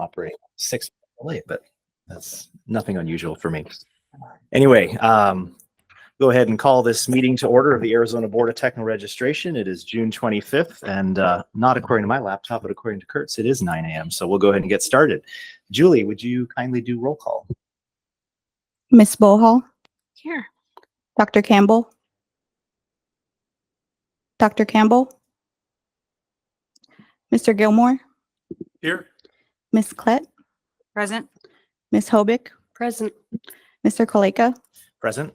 operating 6 late, but that's nothing unusual for me. Anyway, go ahead and call this meeting to order of the Arizona Board of Technical Registration. It is June 25th, and not according to my laptop, but according to Kurt's, it is 9 a.m. So we'll go ahead and get started. Julie, would you kindly do roll call? Miss Bohal. Here. Dr. Campbell. Dr. Campbell. Mr. Gilmore. Here. Miss Klett. Present. Miss Hobick. Present. Mr. Kaleka. Present.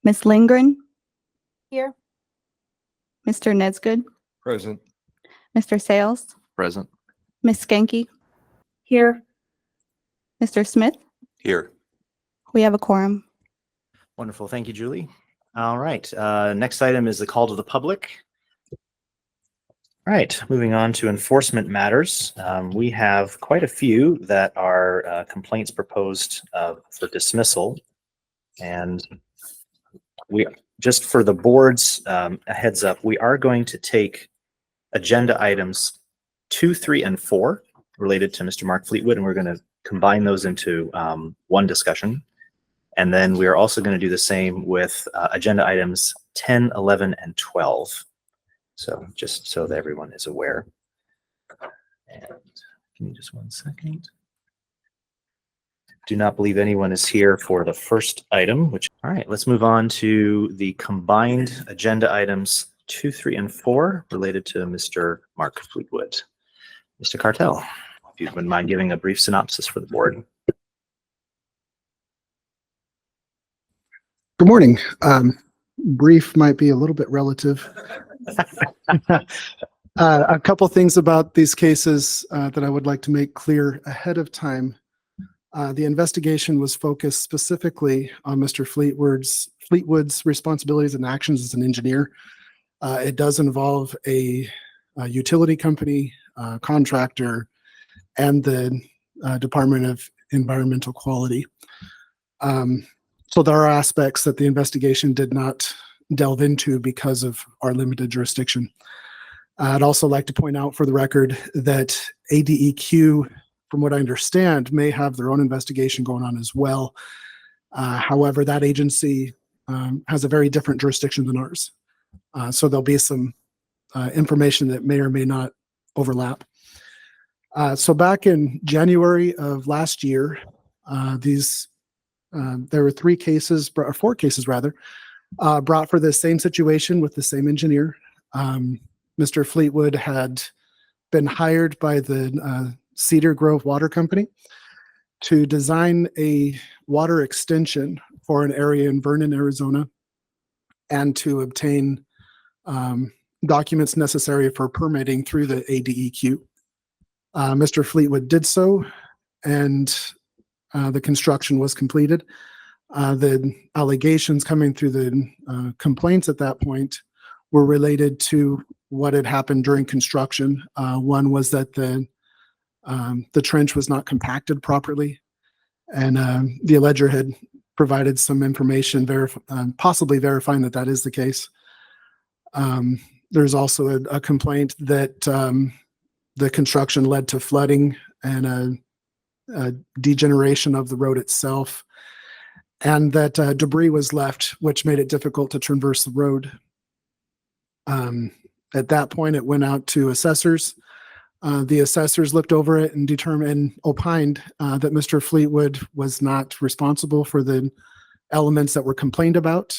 Miss Lindgren. Here. Mr. Nesgood. Present. Mr. Sales. Present. Miss Skanke. Here. Mr. Smith. Here. We have a quorum. Wonderful. Thank you, Julie. All right. Next item is the call to the public. All right. Moving on to enforcement matters. We have quite a few that are complaints proposed for dismissal. And we just for the board's a heads up, we are going to take agenda items 2, 3, and 4 related to Mr. Mark Fleetwood, and we're going to combine those into one discussion. And then we are also going to do the same with agenda items 10, 11, and 12. So just so that everyone is aware. And give me just 1 second. Do not believe anyone is here for the first item, which, all right, let's move on to the combined agenda items 2, 3, and 4 related to Mr. Mark Fleetwood. Mr. Cartel, if you wouldn't mind giving a brief synopsis for the board. Good morning. Brief might be a little bit relative. A couple things about these cases that I would like to make clear ahead of time. The investigation was focused specifically on Mr. Fleetwood's responsibilities and actions as an engineer. It does involve a utility company, contractor, and the Department of Environmental Quality. So there are aspects that the investigation did not delve into because of our limited jurisdiction. I'd also like to point out for the record that ADEQ, from what I understand, may have their own investigation going on as well. However, that agency has a very different jurisdiction than ours. So there'll be some information that may or may not overlap. So back in January of last year, there were 4 cases rather, brought for the same situation with the same engineer. Mr. Fleetwood had been hired by the Cedar Grove Water Company to design a water extension for an area in Vernon, Arizona, and to obtain documents necessary for permitting through the ADEQ. Mr. Fleetwood did so, and the construction was completed. The allegations coming through the complaints at that point were related to what had happened during construction. One was that the trench was not compacted properly, and the alleger had provided some information possibly verifying that that is the case. There's also a complaint that the construction led to flooding and a degeneration of the road itself, and that debris was left, which made it difficult to traverse the road. At that point, it went out to assessors. The assessors looked over it and opined that Mr. Fleetwood was not responsible for the elements that were complained about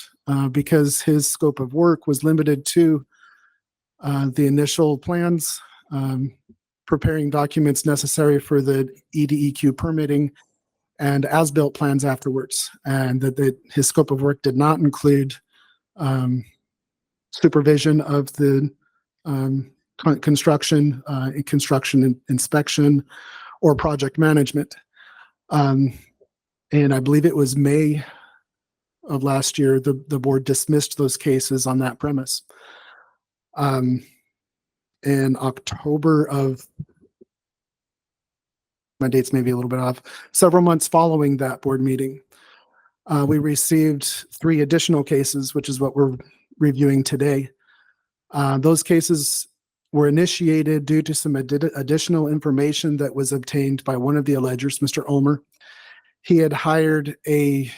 because his scope of work was limited to the initial plans, preparing documents necessary for the EDEQ permitting, and as-built plans afterwards, and that his scope of work did not include supervision of the construction inspection or project management. And I believe it was May of last year, the board dismissed those cases on that premise. In October of, my dates may be a little bit off, several months following that board meeting, we received 3 additional cases, which is what we're reviewing today. Those cases were initiated due to some additional information that was obtained by one of the allegers, Mr. Ulmer. He had hired a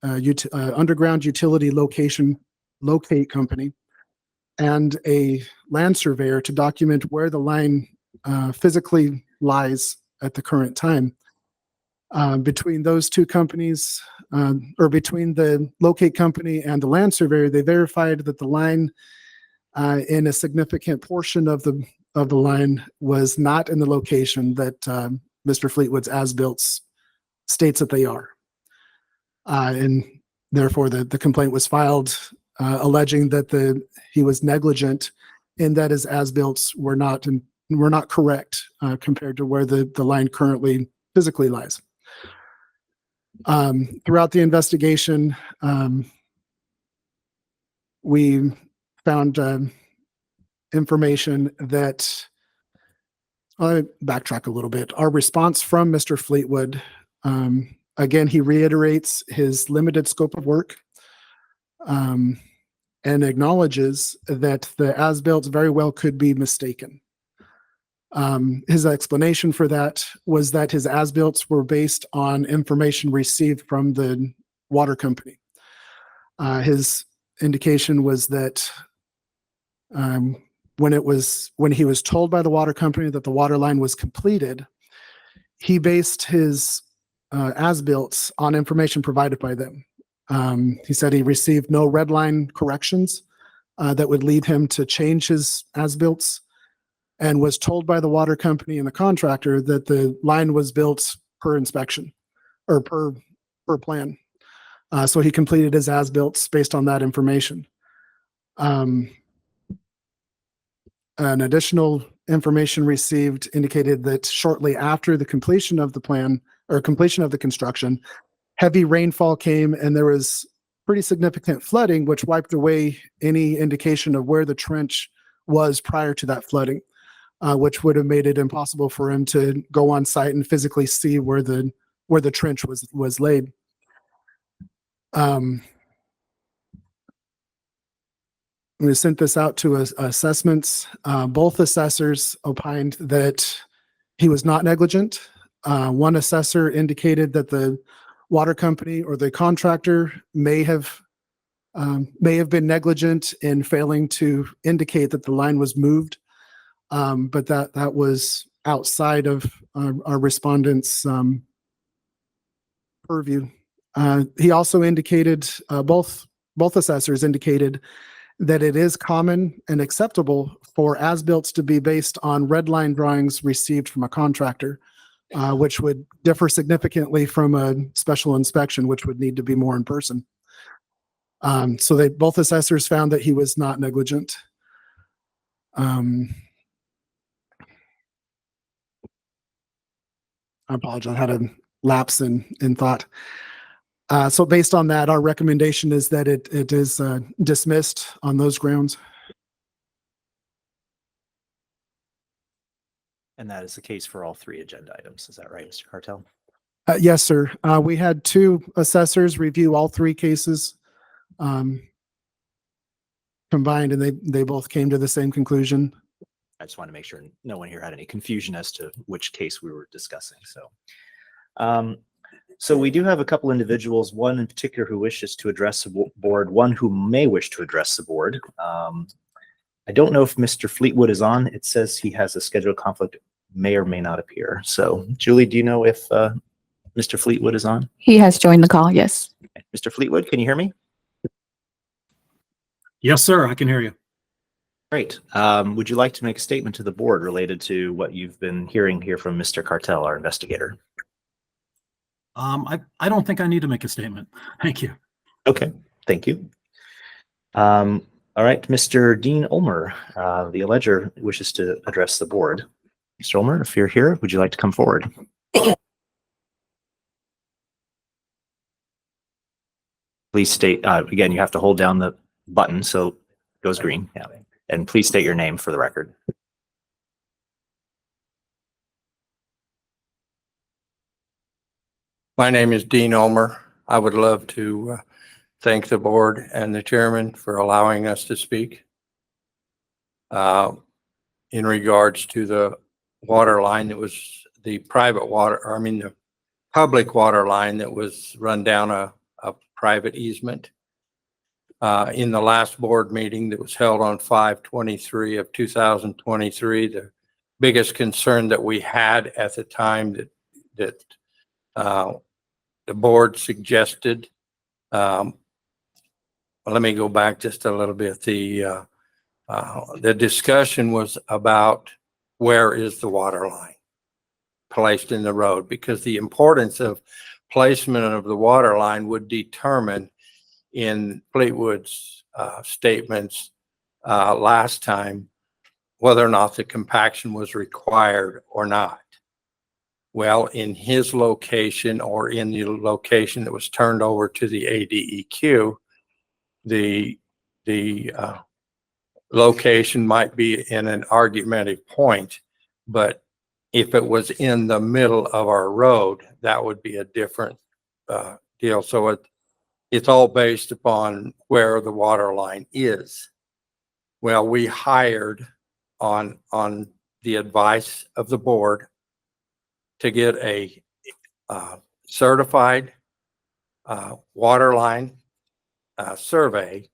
underground utility locate company and a land surveyor to document where the line physically lies at the current time. Between those two companies, or between the locate company and the land surveyor, they verified that the line in a significant portion of the line was not in the location that Mr. Fleetwood's as-built states that they are. And therefore, the complaint was filed alleging that he was negligent in that his as-built were not correct compared to where the line currently physically lies. Throughout the investigation, we found information that, I'll backtrack a little bit. Our response from Mr. Fleetwood, again, he reiterates his limited scope of work and acknowledges that the as-built very well could be mistaken. His explanation for that was that his as-built were based on information received from the water company. His indication was that when he was told by the water company that the water line was completed, he based his as-built on information provided by them. He said he received no red line corrections that would lead him to change his as-built, and was told by the water company and the contractor that the line was built per inspection or per plan. So he completed his as-built based on that information. An additional information received indicated that shortly after the completion of the plan or completion of the construction, heavy rainfall came and there was pretty significant flooding, which wiped away any indication of where the trench was prior to that flooding, which would have made it impossible for him to go on site and physically see where the trench was laid. We sent this out to assessments. Both assessors opined that he was not negligent. One assessor indicated that the water company or the contractor may have been negligent in failing to indicate that the line was moved, but that was outside of our respondents' purview. He also indicated, both assessors indicated that it is common and acceptable for as-built to be based on red line drawings received from a contractor, which would differ significantly from a special inspection, which would need to be more in person. So both assessors found that he was not negligent. I apologize, I had a lapse in thought. So based on that, our recommendation is that it is dismissed on those grounds. And that is the case for all three agenda items. Is that right, Mr. Cartel? Yes, sir. We had two assessors review all three cases combined, and they both came to the same conclusion. I just want to make sure no one here had any confusion as to which case we were discussing. So we do have a couple individuals, one in particular who wishes to address the board, one who may wish to address the board. I don't know if Mr. Fleetwood is on. It says he has a scheduled conflict, may or may not appear. So Julie, do you know if Mr. Fleetwood is on? He has joined the call, yes. Mr. Fleetwood, can you hear me? Yes, sir. I can hear you. Great. Would you like to make a statement to the board related to what you've been hearing here from Mr. Cartel, our investigator? I don't think I need to make a statement. Thank you. Okay, thank you. All right, Mr. Dean Ulmer, the alleger, wishes to address the board. Mr. Ulmer, if you're here, would you like to come forward? Please state, again, you have to hold down the button so it goes green. Yeah. And please state your name for the record. My name is Dean Ulmer. I would love to thank the board and the chairman for allowing us to speak. in regards to the water line that was the private water, or I mean, the public water line that was run down a private easement. In the last board meeting that was held on 5/23 of 2023, the biggest concern that we had at the time that the board suggested, let me go back just a little bit. The discussion was about where is the water line placed in the road, because the importance of placement of the water line would determine, in Fleetwood's statements last time, whether or not the compaction was required or not. Well, in his location, or in the location that was turned over to the ADEQ, the location might be in an argumentative point, but if it was in the middle of our road, that would be a different deal. So it's all based upon where the water line is. Well, we hired on the advice of the board to get a certified water line survey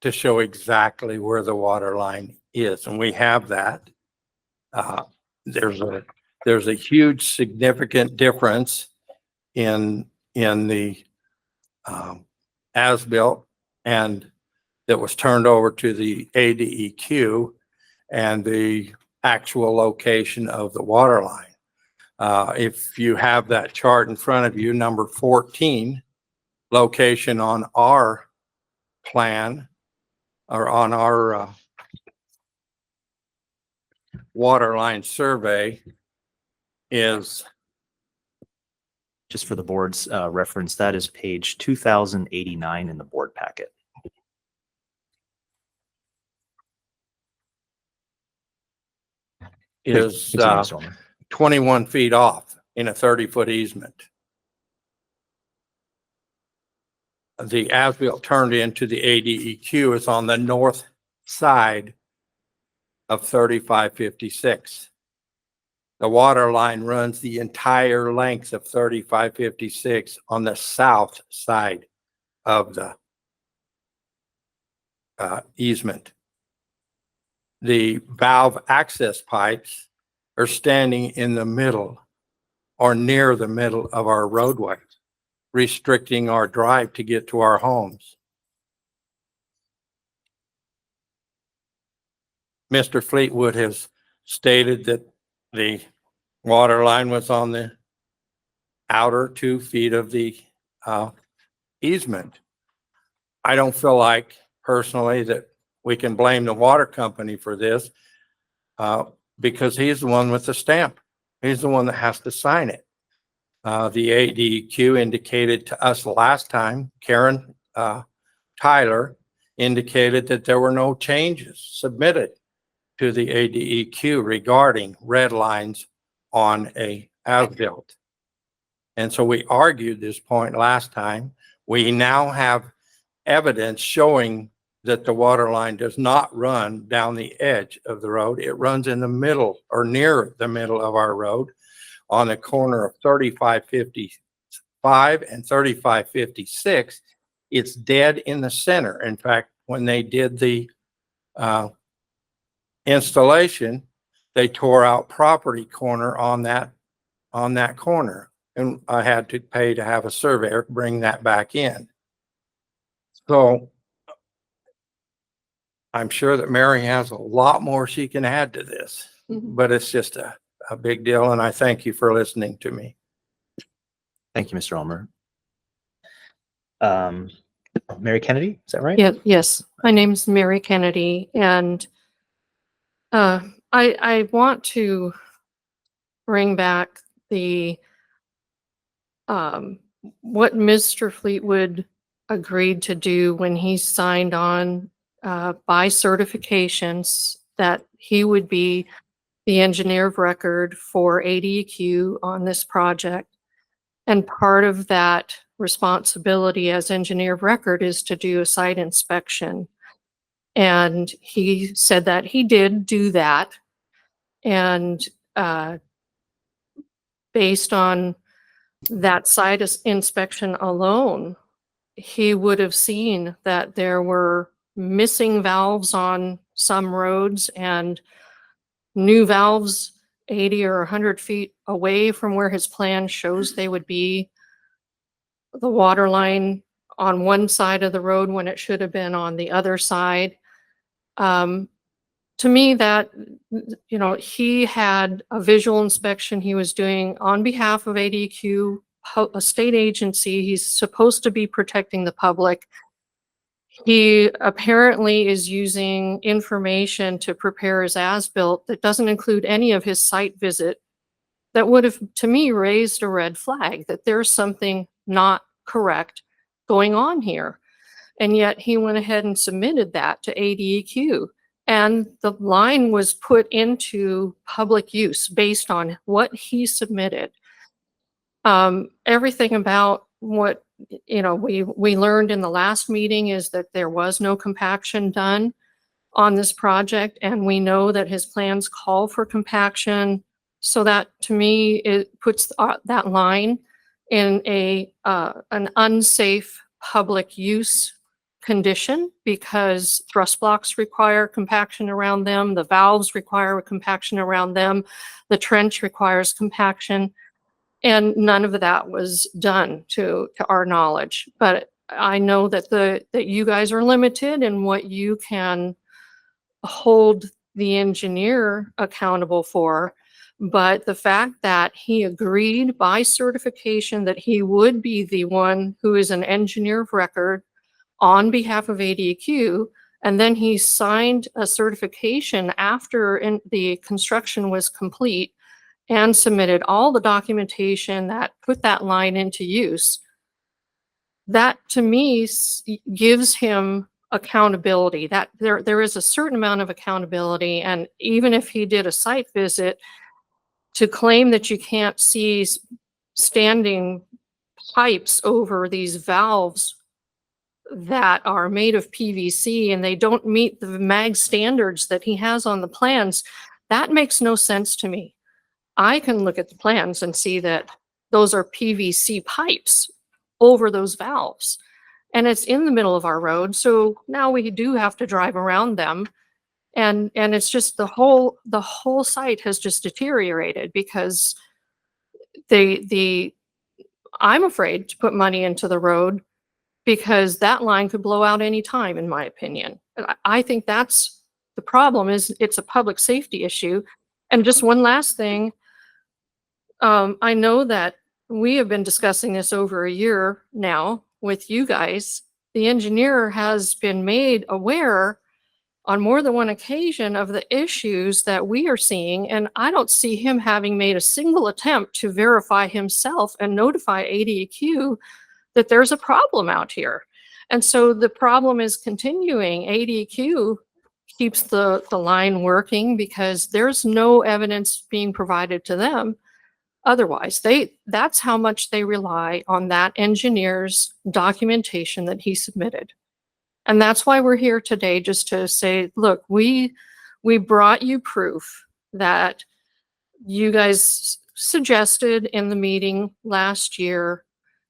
to show exactly where the water line is. And we have that. There's a huge significant difference in the as-built and that was turned over to the ADEQ and the actual location of the water line. If you have that chart in front of you, number 14, location on our plan, or on our water line survey, is, Just for the board's reference, that is page 2089 in the board packet. is Continue, Mr. Ulmer. 21 feet off in a 30-foot easement. The as-built turned into the ADEQ is on the north side of 3556. The water line runs the entire length of 3556 on the south side of the easement. The valve access pipes are standing in the middle or near the middle of our roadway, restricting our drive to get to our homes. Mr. Fleetwood has stated that the water line was on the outer 2 feet of the easement. I don't feel like personally that we can blame the water company for this because he's the one with the stamp. He's the one that has to sign it. The ADEQ indicated to us last time, Karen Tyler indicated that there were no changes submitted to the ADEQ regarding red lines on a as-built. And so we argued this point last time. We now have evidence showing that the water line does not run down the edge of the road. It runs in the middle or near the middle of our road on the corner of 3555 and 3556. It's dead in the center. In fact, when they did the installation, they tore out property corner on that corner, and I had to pay to have a surveyor bring that back in. So I'm sure that Mary has a lot more she can add to this, but it's just a big deal, and I thank you for listening to me. Thank you, Mr. Ulmer. Mary Kennedy, is that right? Yeah, yes. My name's Mary Kennedy, and I want to bring back the what Mr. Fleetwood agreed to do when he signed on by certifications that he would be the engineer of record for ADEQ on this project. And part of that responsibility as engineer of record is to do a site inspection. And he said that he did do that. And based on that site inspection alone, he would have seen that there were missing valves on some roads and new valves 80 or 100 feet away from where his plan shows they would be. The water line on one side of the road when it should have been on the other side. To me, that, he had a visual inspection he was doing on behalf of ADQ, a state agency. He's supposed to be protecting the public. He apparently is using information to prepare his as-built that doesn't include any of his site visit. That would have, to me, raised a red flag that there's something not correct going on here. And yet he went ahead and submitted that to ADEQ. And the line was put into public use based on what he submitted. Everything about what we learned in the last meeting is that there was no compaction done on this project, and we know that his plans call for compaction. So that, to me, it puts that line in an unsafe public use condition, because thrust blocks require compaction around them, the valves require compaction around them, the trench requires compaction, and none of that was done to our knowledge. But I know that you guys are limited in what you can hold the engineer accountable for. But the fact that he agreed by certification that he would be the one who is an engineer of record on behalf of ADQ, and then he signed a certification after the construction was complete and submitted all the documentation that put that line into use, that to me gives him accountability. That there is a certain amount of accountability. And even if he did a site visit, to claim that you can't see standing pipes over these valves that are made of PVC and they don't meet the MAG standards that he has on the plans, that makes no sense to me. I can look at the plans and see that those are PVC pipes over those valves, and it's in the middle of our road. So now we do have to drive around them. And it's just the whole site has just deteriorated because I'm afraid to put money into the road because that line could blow out any time, in my opinion. I think that's the problem, is it's a public safety issue. And just one last thing, I know that we have been discussing this over a year now with you guys. The engineer has been made aware on more than one occasion of the issues that we are seeing, and I don't see him having made a single attempt to verify himself and notify ADEQ that there's a problem out here. And so the problem is continuing. ADEQ keeps the line working because there's no evidence being provided to them. Otherwise, that's how much they rely on that engineer's documentation that he submitted. And that's why we're here today, just to say, look, we brought you proof that you guys suggested in the meeting last year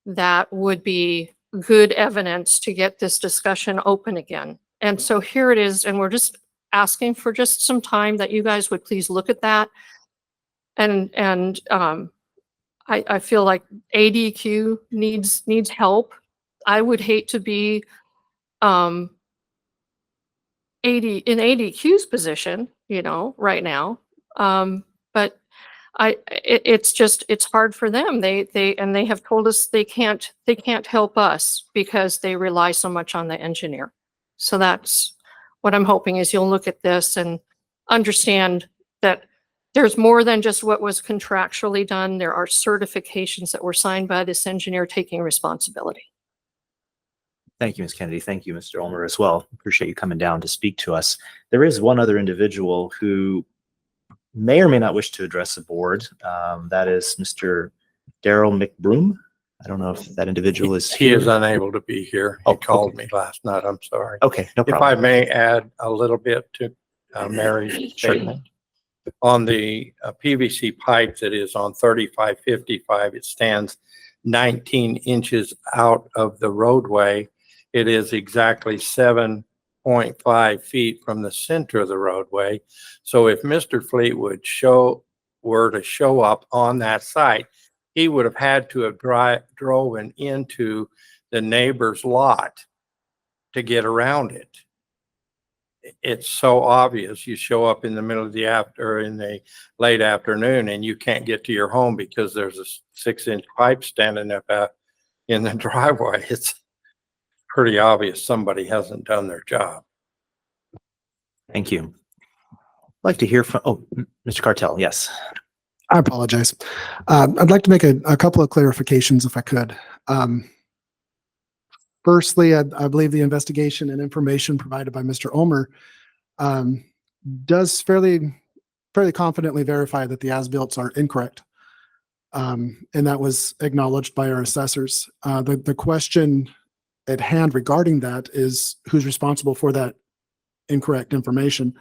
that would be good evidence to get this discussion open again. And so here it is, and we're just asking for just some time that you guys would please look at that. And I feel like ADQ needs help. I would hate to be in ADQ's position, right now. But it's hard for them. They have told us they can't help us because they rely so much on the engineer. So that's what I'm hoping is you'll look at this and understand that there's more than just what was contractually done. There are certifications that were signed by this engineer taking responsibility. Thank you, Ms. Kennedy. Thank you, Mr. Ulmer, as well. Appreciate you coming down to speak to us. There is one other individual who may or may not wish to address the board. That is Mr. Daryl McBroom. I don't know if that individual is He here. is unable to be here. He Oh, called okay. me last night. I'm sorry. Okay, no If I problem. may add a little bit to Mary's Sure. statement. on the PVC pipe that is on 3555, it stands 19 inches out of the roadway. It is exactly 7.5 feet from the center of the roadway. So if Mr. Fleetwood were to show up on that site, he would have had to have driven into the neighbor's lot to get around it. It's so obvious. You show up in the middle of the in the late afternoon and you can't get to your home because there's a 6-inch pipe standing up in the driveway. It's pretty obvious somebody hasn't done their job. Thank you. I'd like to hear from, Mr. Cartel. Yes. I apologize. I'd like to make a couple of clarifications if I could. Firstly, I believe the investigation and information provided by Mr. Ulmer does fairly confidently verify that the as-built are incorrect. And that was acknowledged by our assessors. The question at hand regarding that is who's responsible for that incorrect information.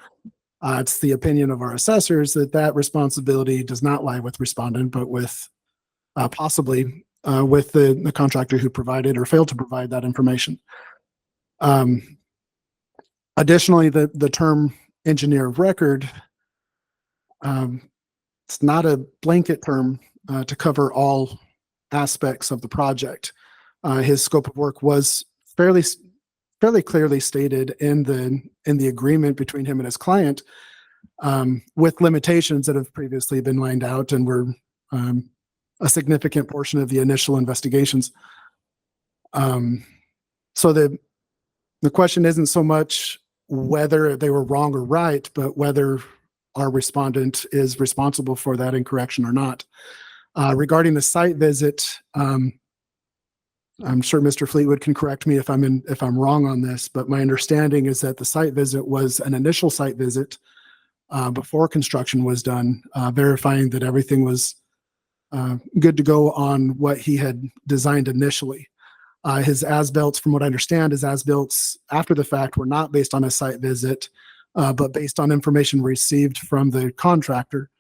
It's the opinion of our assessors that that responsibility does not lie with respondent, but with possibly with the contractor who provided or failed to provide that information. Additionally, the term engineer of record, it's not a blanket term to cover all aspects of the project. His scope of work was fairly clearly stated in the agreement between him and his client, with limitations that have previously been lined out and were a significant portion of the initial investigations. So the question isn't so much whether they were wrong or right, but whether our respondent is responsible for that incorrection or not. Regarding the site visit, I'm sure Mr. Fleetwood can correct me if I'm wrong on this, but my understanding is that the site visit was an initial site visit before construction was done, verifying that everything was good to go on what he had designed initially. His as-built, from what I understand, his as-built after the fact were not based on a site visit, but based on information received from the contractor,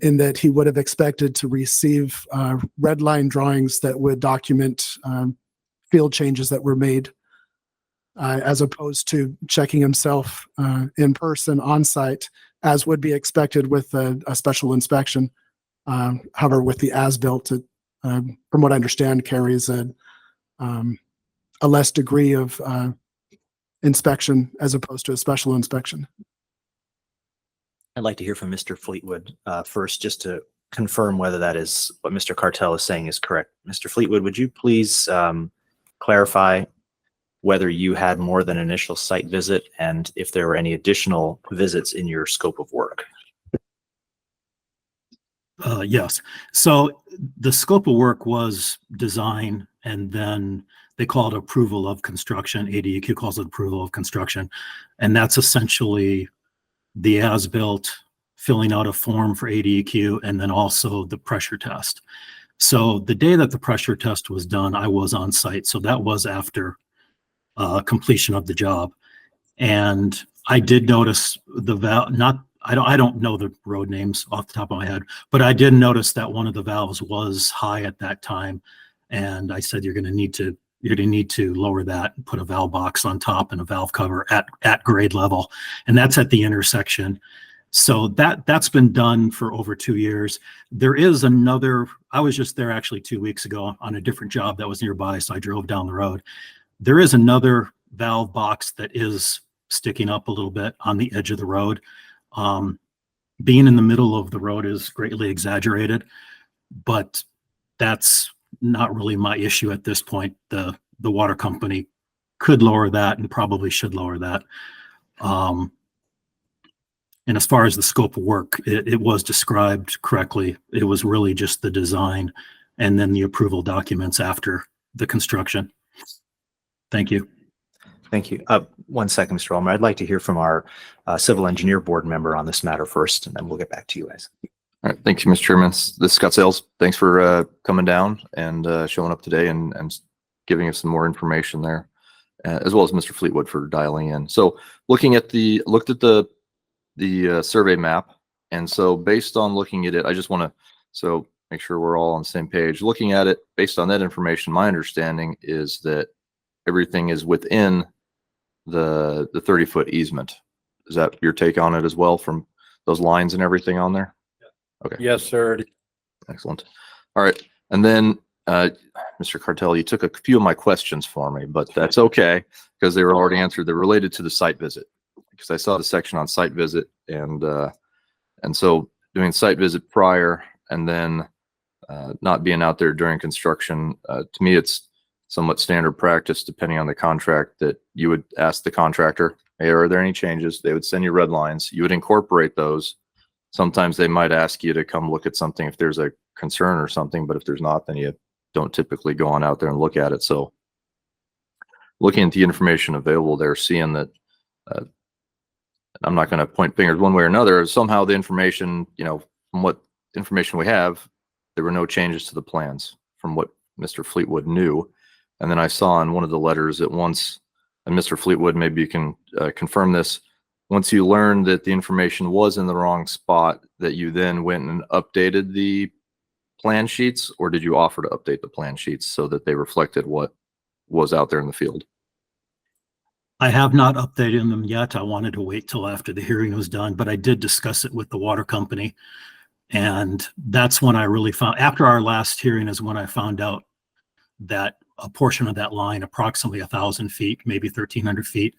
in that he would have expected to receive red line drawings that would document field changes that were made, as opposed to checking himself in person on site, as would be expected with a special inspection. However, with the as-built, from what I understand, carries a less degree of inspection as opposed to a special inspection. I'd like to hear from Mr. Fleetwood first, just to confirm whether that is what Mr. Cartel is saying is correct. Mr. Fleetwood, would you please clarify whether you had more than initial site visit and if there were any additional visits in your scope of work? Yes. So the scope of work was design, and then they call it approval of construction. ADEQ calls it approval of construction. And that's essentially the as-built, filling out a form for ADEQ, and then also the pressure test. So the day that the pressure test was done, I was on site. So that was after completion of the job. And I did notice the valve, I don't know the road names off the top of my head, but I did notice that one of the valves was high at that time. And I said, you're going to need to lower that and put a valve box on top and a valve cover at grade level. And that's at the intersection. So that's been done for over 2 years. There is another, I was just there actually 2 weeks ago on a different job that was nearby. So I drove down the road. There is another valve box that is sticking up a little bit on the edge of the road. Being in the middle of the road is greatly exaggerated, but that's not really my issue at this point. The water company could lower that and probably should lower that. And as far as the scope of work, it was described correctly. It was really just the design and then the approval documents after the construction. Thank you. Thank you. 1 second, Mr. Ulmer. I'd like to hear from our civil engineer board member on this matter first, and then we'll get back to you guys. All right. Thank you, Mr. Chairman. This is Scott Sales. Thanks for coming down and showing up today and giving us some more information there, as well as Mr. Fleetwood for dialing in. So looked at the survey map And so based on looking at it, I just want to, so make sure we're all on the same page. Looking at it, based on that information, my understanding is that everything is within the 30-foot easement. Is that your take on it as well, from those lines and everything on there? Okay. Yes, sir. Excellent. All right. And then, Mr. Cartel, you took a few of my questions for me, but that's okay because they were already answered. They're related to the site visit, because I saw the section on site visit, and so doing site visit prior and then not being out there during construction, to me, it's somewhat standard practice, depending on the contract, that you would ask the contractor, hey, are there any changes? They would send you red lines. You would incorporate those. Sometimes they might ask you to come look at something if there's a concern or something, but if there's not, then you don't typically go on out there and look at it. So looking at the information available there, seeing that, I'm not going to point fingers one way or another, somehow the information, from what information we have, there were no changes to the plans from what Mr. Fleetwood knew. And then I saw in one of the letters that once, and Mr. Fleetwood, maybe you can confirm this, once you learned that the information was in the wrong spot, that you then went and updated the plan sheets, or did you offer to update the plan sheets so that they reflected what was out there in the field? I have not updated them yet. I wanted to wait till after the hearing was done, but I did discuss it with the water company. And that's when I really found, after our last hearing is when I found out that a portion of that line, approximately 1,000 feet, maybe 1,300 feet,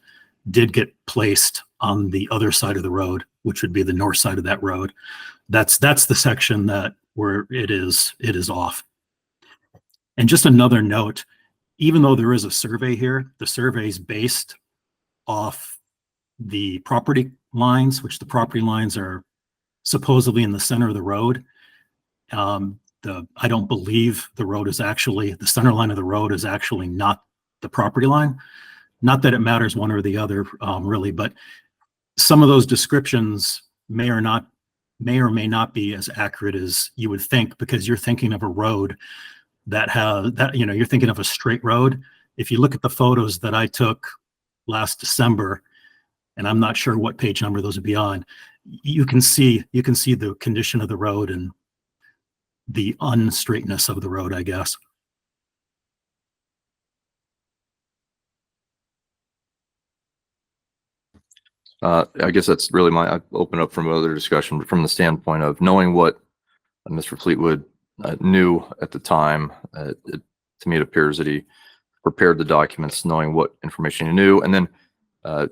did get placed on the other side of the road, which would be the north side of that road. That's the section that where it is off. And just another note, even though there is a survey here, the survey is based off the property lines, which the property lines are supposedly in the center of the road. I don't believe the road is actually, the center line of the road is actually not the property line. Not that it matters one or the other, really, but some of those descriptions may or may not be as accurate as you would think, because you're thinking of a road you're thinking of a straight road. If you look at the photos that I took last December, and I'm not sure what page number those would be on, you can see the condition of the road and the unstraightness of the road, I guess. I guess that's really I open up from another discussion, but from the standpoint of knowing what Mr. Fleetwood knew at the time, to me, it appears that he prepared the documents knowing what information he knew. And then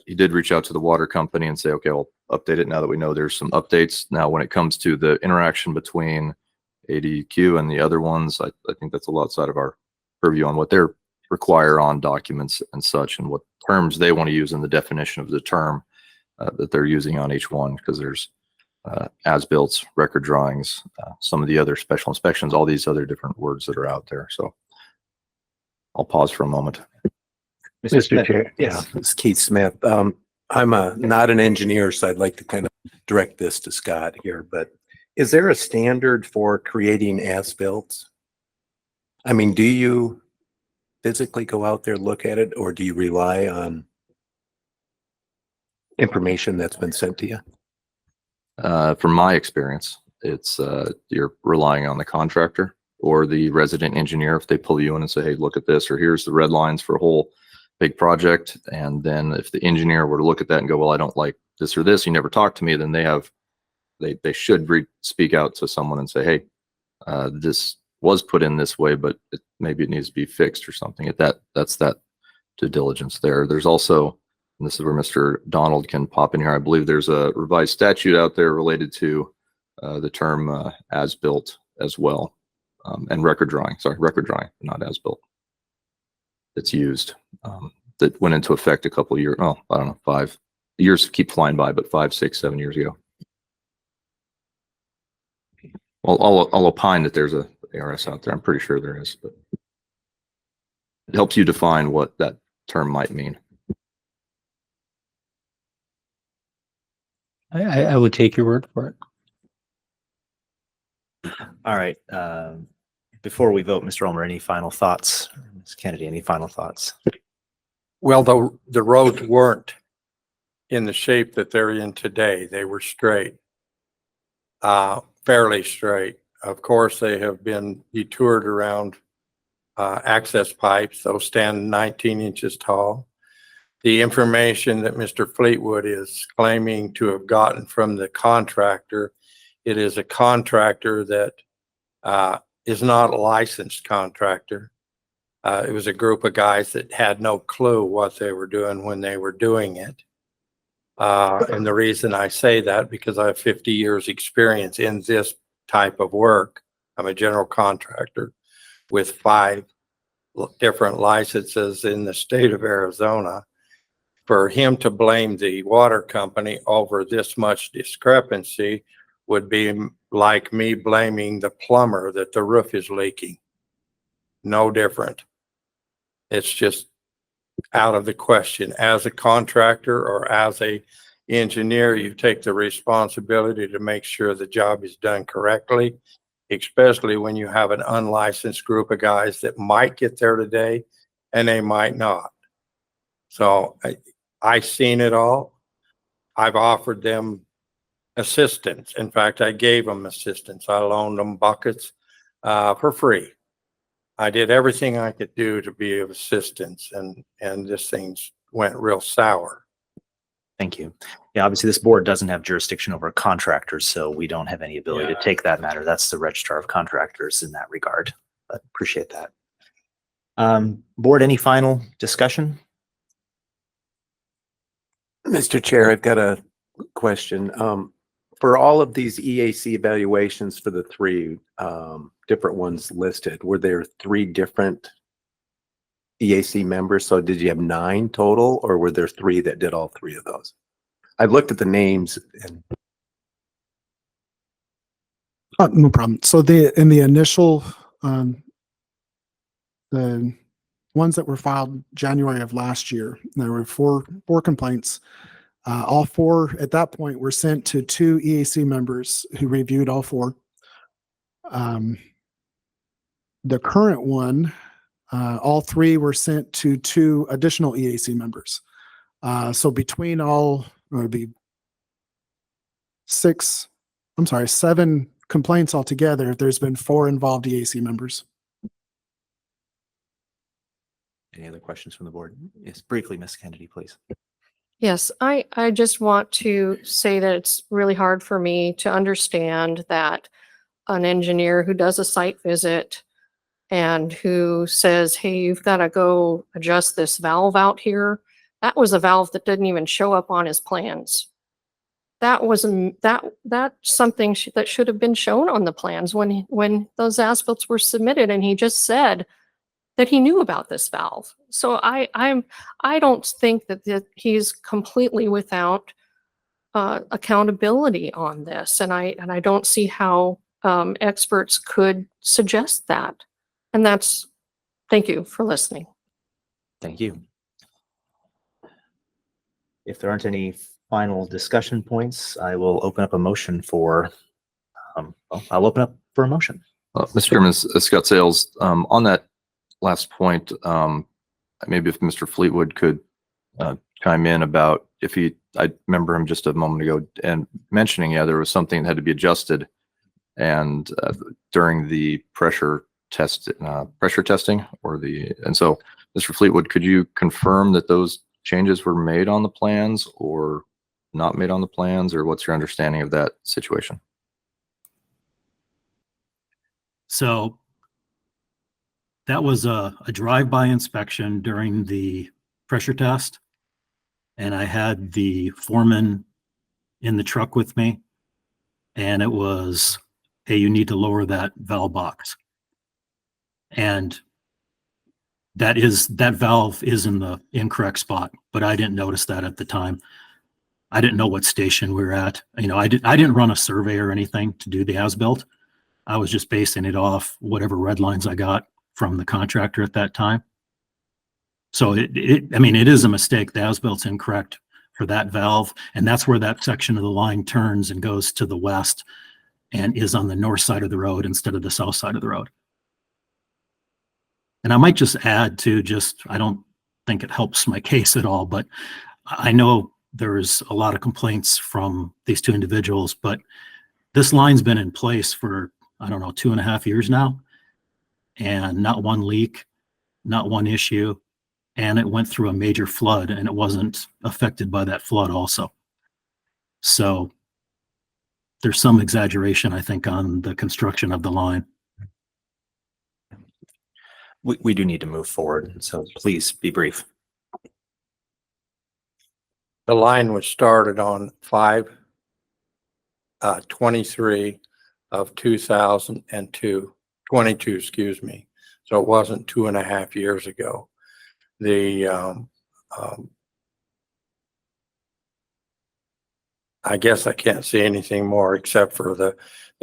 he did reach out to the water company and say, okay, I'll update it now that we know there's some updates. Now, when it comes to the interaction between ADQ and the other ones, I think that's a lot outside of our purview on what they require on documents and such, and what terms they want to use in the definition of the term that they're using on each one, because there's as-built, record drawings, some of the other special inspections, all these other different words that are out there. So I'll pause for a moment. Mr. Smith. Chair, Yes. it's Keith Smith. I'm not an engineer, so I'd like to kind of direct this to Scott here, but is there a standard for creating as-built? I mean, do you physically go out there, look at it, or do you rely on information that's been sent to you? From my experience, it's you're relying on the contractor or the resident engineer. If they pull you in and say, hey, look at this, or here's the red lines for a whole big project. And then if the engineer were to look at that and go, well, I don't like this or this, you never talk to me, then they should speak out to someone and say, hey, this was put in this way, but maybe it needs to be fixed or something. That's that due diligence there. There's also, and this is where Mr. Donald can pop in here, I believe there's a revised statute out there related to the term as-built as well, and record drawing, not as-built. It's used, that went into effect a couple of years, I don't know, 5 years keep flying by, but 5, 6, 7 years ago. Well, I'll opine that there's a ARS out there. I'm pretty sure there is, but it helps you define what that term might mean. I would take your word for it. All right. Before we vote, Mr. Ulmer, any final thoughts? Ms. Kennedy, any final thoughts? Well, the roads weren't in the shape that they're in today. They were straight. fairly straight. Of course, they have been detoured around access pipes. Those stand 19 inches tall. The information that Mr. Fleetwood is claiming to have gotten from the contractor, it is a contractor that is not a licensed contractor. It was a group of guys that had no clue what they were doing when they were doing it. And the reason I say that, because I have 50 years experience in this type of work. I'm a general contractor with 5 different licenses in the state of Arizona. For him to blame the water company over this much discrepancy would be like me blaming the plumber that the roof is leaking. No different. It's just out of the question. As a contractor or as a engineer, you take the responsibility to make sure the job is done correctly, especially when you have an unlicensed group of guys that might get there today and they might not. So I've seen it all. I've offered them assistance. In fact, I gave them assistance. I loaned them buckets for free. I did everything I could do to be of assistance, and this thing's went real sour. Thank you. Yeah, obviously this board doesn't have jurisdiction over contractors, so we don't have any ability to take that matter. That's the registrar of contractors in that regard. But appreciate that. Board, any final discussion? Mr. Chair, I've got a question. For all of these EAC evaluations for the 3 different ones listed, were there 3 different EAC members? So did you have 9 total, or were there 3 that did all 3 of those? I've looked at the names and No problem. So in the initial, the ones that were filed January of last year, there were four complaints. All 4 at that point were sent to 2 EAC members who reviewed all 4. The current one, all 3 were sent to 2 additional EAC members. So between all, it would be 7 complaints altogether. There's been 4 involved EAC members. Any other questions from the board? Yes, briefly, Ms. Kennedy, please. Yes, I just want to say that it's really hard for me to understand that an engineer who does a site visit and who says, hey, you've got to go adjust this valve out here. That was a valve that didn't even show up on his plans. That was that's something that should have been shown on the plans when those as-built were submitted, and he just said that he knew about this valve. So I don't think that he's completely without accountability on this, and I don't see how experts could suggest that. And thank you for listening. Thank you. If there aren't any final discussion points, I will open up a motion for, I'll open up for a motion. Mr. Chairman, Scott Sales, on that last point, maybe if Mr. Fleetwood could chime in about I remember him just a moment ago and mentioning, there was something that had to be adjusted, and during the pressure testing, and so Mr. Fleetwood, could you confirm that those changes were made on the plans or not made on the plans, or what's your understanding of that situation? So that was a drive-by inspection during the pressure test. And I had the foreman in the truck with me. And it was, hey, you need to lower that valve box. And that valve is in the incorrect spot, but I didn't notice that at the time. I didn't know what station we were at. I didn't run a survey or anything to do the as-built. I was just basing it off whatever red lines I got from the contractor at that time. So it is a mistake. The as-bilt's incorrect for that valve, and that's where that section of the line turns and goes to the west and is on the north side of the road instead of the south side of the road. And I might just add to I don't think it helps my case at all, but I know there's a lot of complaints from these 2 individuals, but This line's been in place for, I don't know, 2.5 years now. And not one leak, not one issue. And it went through a major flood and it wasn't affected by that flood also. So there's some exaggeration, I think, on the construction of the line. We do need to move forward, so please be brief. The line was started on 5/23 of 2002, 22, excuse me. So it wasn't 2.5 years ago. I guess I can't say anything more except for the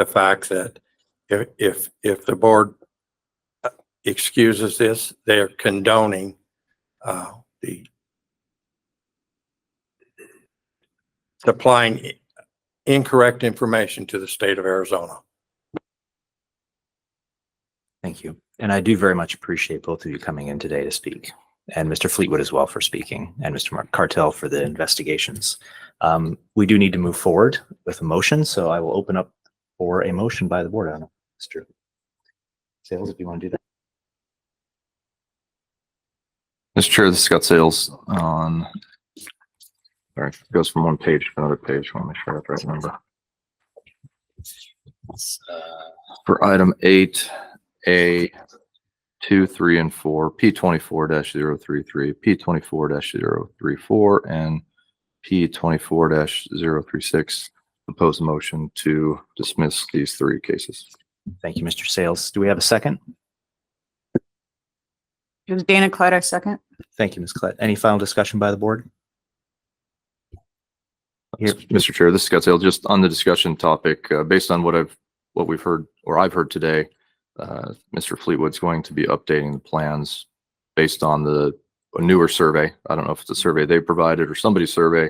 fact that if the board excuses this, they're condoning the supplying incorrect information to the state of Arizona. Thank you. And I do very much appreciate both of you coming in today to speak, and Mr. Fleetwood as well for speaking, and Mr. Mark Cartel for the investigations. We do need to move forward with a motion, so I will open up for a motion by the board. I don't know, Mr. Sales, if you want to do that. Mr. Chair, this is Scott Sales on, sorry, it goes from one page to another page. I want to make sure I have the right number. For item 8A, 2, 3, and 4, P24-033, P24-034, and P24-036, propose a motion to dismiss these 3 cases. Thank you, Mr. Sales. Do we have a second? It was Dana Clyde, our second. Thank you, Ms. Klett. Any final discussion by the board? Here. Mr. Chair, this is Scott Sales. Just on the discussion topic, based on what we've heard, or I've heard today, Mr. Fleetwood's going to be updating the plans based on a newer survey. I don't know if it's a survey they provided or somebody's survey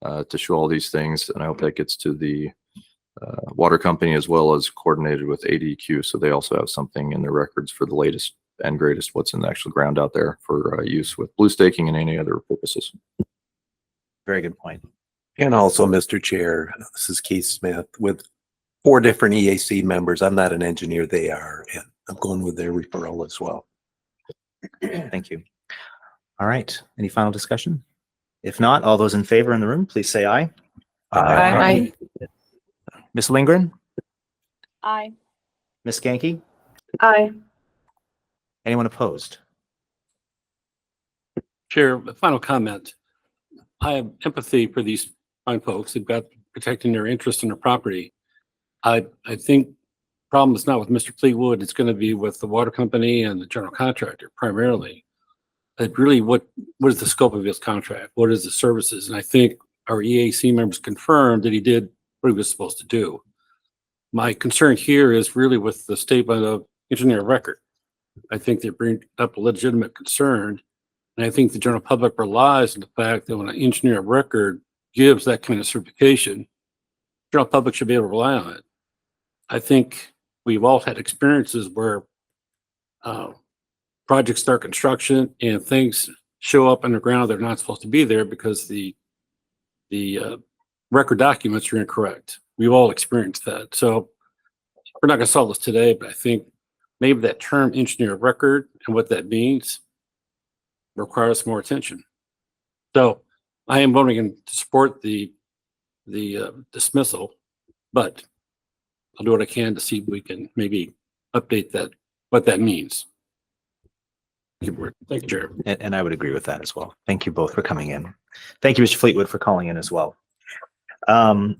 to show all these things. And I hope that gets to the water company as well as coordinated with ADQ. So they also have something in their records for the latest and greatest what's in the actual ground out there for use with blue staking and any other purposes. Very good point. And also, Mr. Chair, this is Keith Smith with 4 different EAC members. I'm not an engineer, they are, and I'm going with their referral as well. Thank you. All right. Any final discussion? If not, all those in favor in the room, please say aye. Aye. Ms. Lindgren? Aye. Ms. Skanke? Aye. Anyone opposed? Chair, a final comment. I have empathy for these fine folks. They've got protecting their interest in their property. I think problem is not with Mr. Fleetwood. It's going to be with the water company and the general contractor primarily. But really, what is the scope of his contract? What is the services? And I think our EAC members confirmed that he did what he was supposed to do. My concern here is really with the statement of engineer of record. I think they bring up a legitimate concern. And I think the general public relies on the fact that when an engineer of record gives that kind of certification, general public should be able to rely on it. I think we've all had experiences where projects start construction and things show up underground they're not supposed to be there because the record documents are incorrect. We've all experienced that. So we're not going to solve this today, but I think maybe that term engineer of record and what that means requires more attention. So I am voting to support the dismissal, but I'll do what I can to see if we can maybe update that, what that means. Thank you, Chair. And I would agree with that as well. Thank you both for coming in. Thank you, Mr. Fleetwood, for calling in as well.